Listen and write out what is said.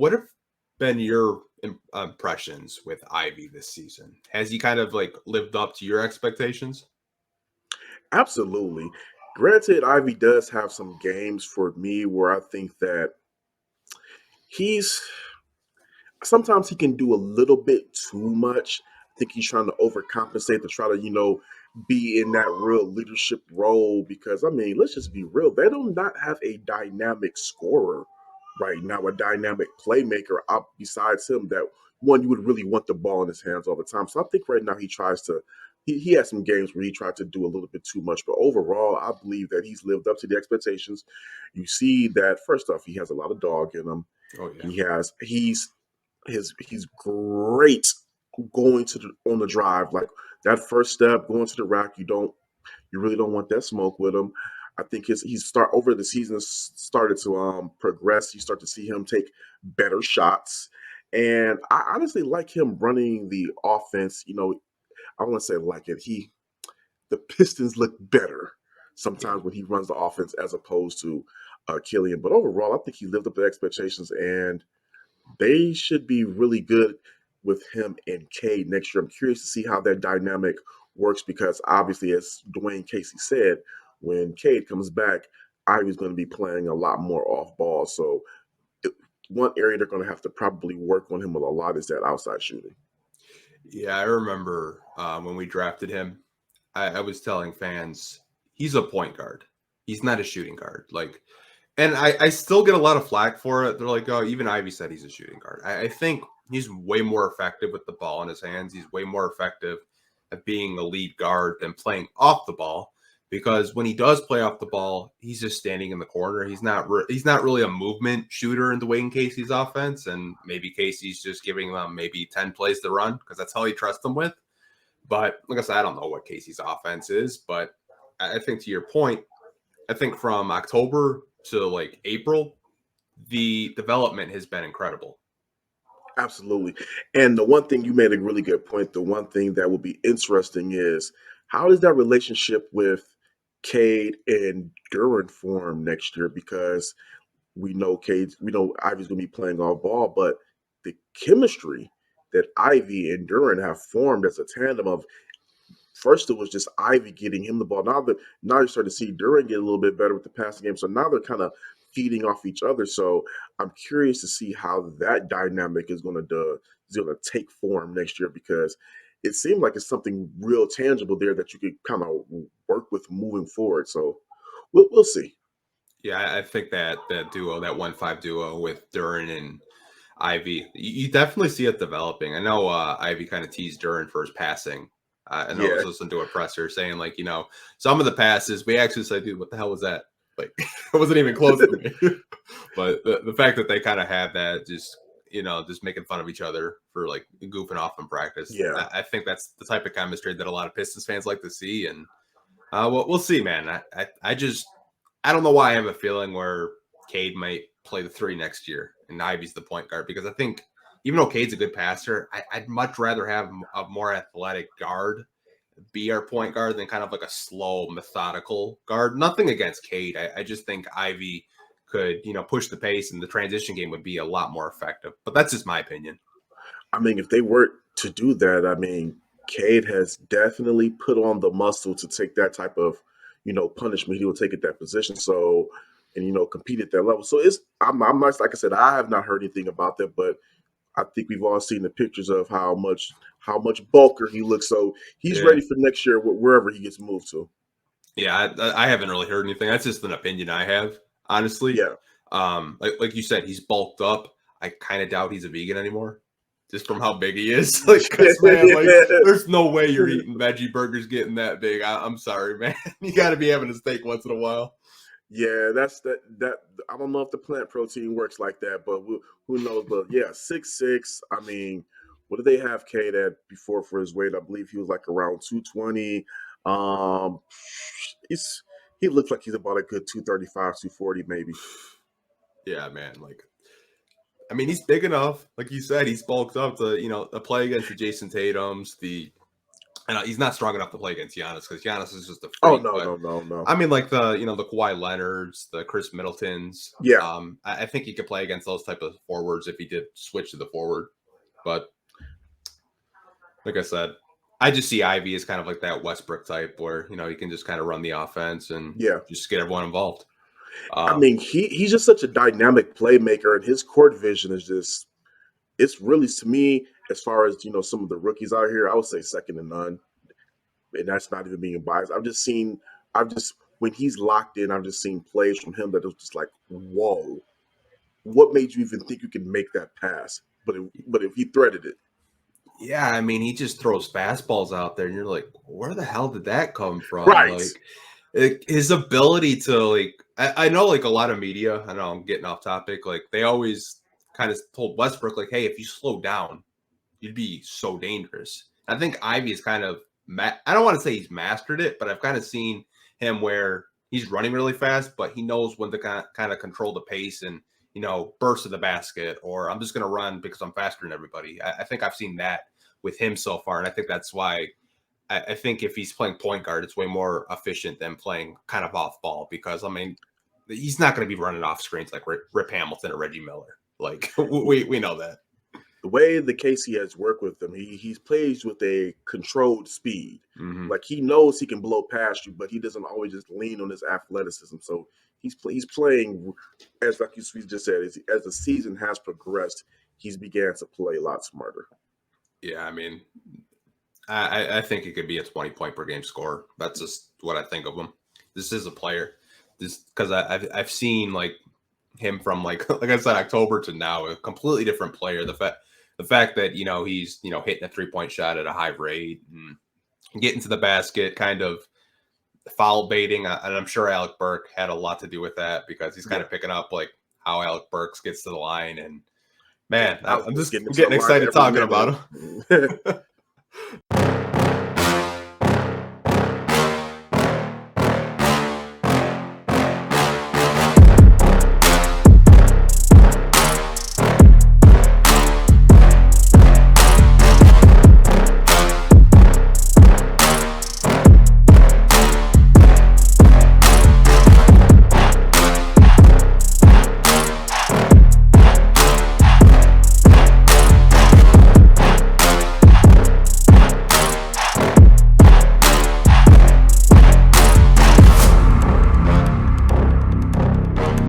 what have been your impressions with Ivy this season? Has he kind of like lived up to your expectations? Absolutely. Granted, Ivy does have some games for me where I think that he's sometimes he can do a little bit too much. I think he's trying to overcompensate to try to, be in that real leadership role because, I mean, let's just be real. They do not have a dynamic scorer right now, a dynamic playmaker up besides him that one you would really want the ball in his hands all the time. So I think right now he tries to. He has some games where he tried to do a little bit too much, but overall, I believe that he's lived up to the expectations. You see that first off, he has a lot of dog in him. Oh yeah. He's great going to on the drive, like that first step going to the rack. You really don't want that smoke with him. I think he's start over the season started to progress. You start to see him take better shots, and I honestly like him running the offense. I want to say like it. The Pistons look better Yeah. sometimes when he runs the offense as opposed to Killian. But overall, I think he lived up to expectations, and they should be really good with him and Cade next year. I'm curious to see how that dynamic works because obviously, as Dwayne Casey said, when Cade comes back, Ivy's going to be playing a lot more off ball. So one area they're going to have to probably work on him with a lot is that outside shooting. Yeah, I remember when we drafted him, I was telling fans he's a point guard. He's not a shooting guard. Like, and I still get a lot of flack for it. They're like, oh, even Ivy said he's a shooting guard. I think he's way more effective with the ball in his hands. He's way more effective at being a lead guard than playing off the ball. Because when he does play off the ball, he's just standing in the corner. He's not really a movement shooter in Dwayne Casey's offense, and maybe Casey's just giving them maybe 10 plays to run because that's all he trusts them with. But like I said, I don't know what Casey's offense is, but I think to your point, I think from October to like April, the development has been incredible. Absolutely. And the one thing you made a really good point. The one thing that will be interesting is how does that relationship with Cade and Duran form next year? Because we know Ivy's going to be playing off ball, but the chemistry that Ivy and Duran have formed as a tandem of first it was just Ivy getting him the ball. Now you're starting to see Duran get a little bit better with the passing game. So now they're kind of feeding off each other. So I'm curious to see how that dynamic is going to take form next year because it seemed like it's something real tangible there that you could kind of work with moving forward. So we'll see. Yeah, I think that duo, that 1-5 duo with Duran and Ivy, you definitely see it developing. I know Ivy kind of teased Duran for his passing. I know I Yeah, was listening to a presser saying like, some of the passes we actually said, dude, what the hell was that? Like, it wasn't even close to me. But the fact that they kind of had that just making fun of each other for like goofing off in practice, yeah. I think that's the type of chemistry that a lot of Pistons fans like to see. And we'll see, man. I don't know why I have a feeling where Cade might play the three next year and Ivy's the point guard because I think even though Cade's a good passer, I'd much rather have a more athletic guard be our point guard than kind of like a slow, methodical guard. Nothing against Cade. I just think Ivy could, push the pace and the transition game would be a lot more effective. But that's just my opinion. I mean, if they were to do that, I mean, Cade has definitely put on the muscle to take that type of, punishment. He will take at that position. So, and compete at that level. So I'm not like I said, I have not heard anything about that, but I think we've all seen the pictures of how much bulkier he looks. So he's Yeah. ready for next year wherever he gets moved to. Yeah, I haven't really heard anything. That's just an opinion I have, honestly. Yeah. Like you said, he's bulked up. I kind of doubt he's a vegan anymore, just from how big he is. Like, cause man, like, there's no way you're eating veggie burgers getting that big. I'm sorry, man. You got to be having a steak once in a while. Yeah, that's that. I don't know if the plant protein works like that, but who knows? But yeah, 6'6". I mean, what did they have Kate at before for his weight? I believe he was like around 220. Um, he's he looks like he's about a good 235, 240 maybe. Yeah, man. Like, I mean, he's big enough. Like you said, he's bulked up to play against the Jason Tatum's, the And he's not strong enough to play against Giannis because Giannis is just a Oh freak. no, But no, no, no. I mean, like the Kawhi Leonards, the Chris Middletons. Yeah. I think he could play against those type of forwards if he did switch to the forward. But like I said, I just see Ivy as kind of like that Westbrook type where, he can just kind of run the offense and Yeah. just get everyone involved. I mean, he's just such a dynamic playmaker, and his court vision is just, it's really, to me, as far as, some of the rookies out here, I would say second to none. And that's not even being biased. When he's locked in, I've just seen plays from him that was just like, whoa, what made you even think you can make that pass? But if he threaded it. Yeah, I mean, he just throws fastballs out there, and you're like, where the hell did that come from? Right. Like, his ability to, I know, like, a lot of media, I know I'm getting off topic, like, they always kind of told Westbrook, like, hey, if you slow down, you'd be so dangerous. I think Ivy is kind of, I don't want to say he's mastered it, but I've kind of seen him where he's running really fast, but he knows when to kind of control the pace and, burst to the basket, or I'm just going to run because I'm faster than everybody. I think I've seen that with him so far, and I think that's why I think if he's playing point guard, it's way more efficient than playing kind of off ball because, I mean, he's not going to be running off screens like Rip Hamilton or Reggie Miller. Like, we know that. The way the Casey has worked with him, he plays with a controlled speed. Mm-hmm. Like he knows he can blow past you, but he doesn't always just lean on his athleticism. So he's playing, as like you just said, as the season has progressed, he's began to play a lot smarter. Yeah, I mean, I think it could be a 20-point per game score. That's just what I think of him. This is a player. This because I've seen like him from like I said, October to now, a completely different player. The fact that he's hitting a 3-point shot at a high rate and getting to the basket, kind of foul baiting, and I'm sure Alec Burke had a lot to do with that because he's kind of picking up like how Alec Burks gets to the line, and man, I'm just getting excited talking about him.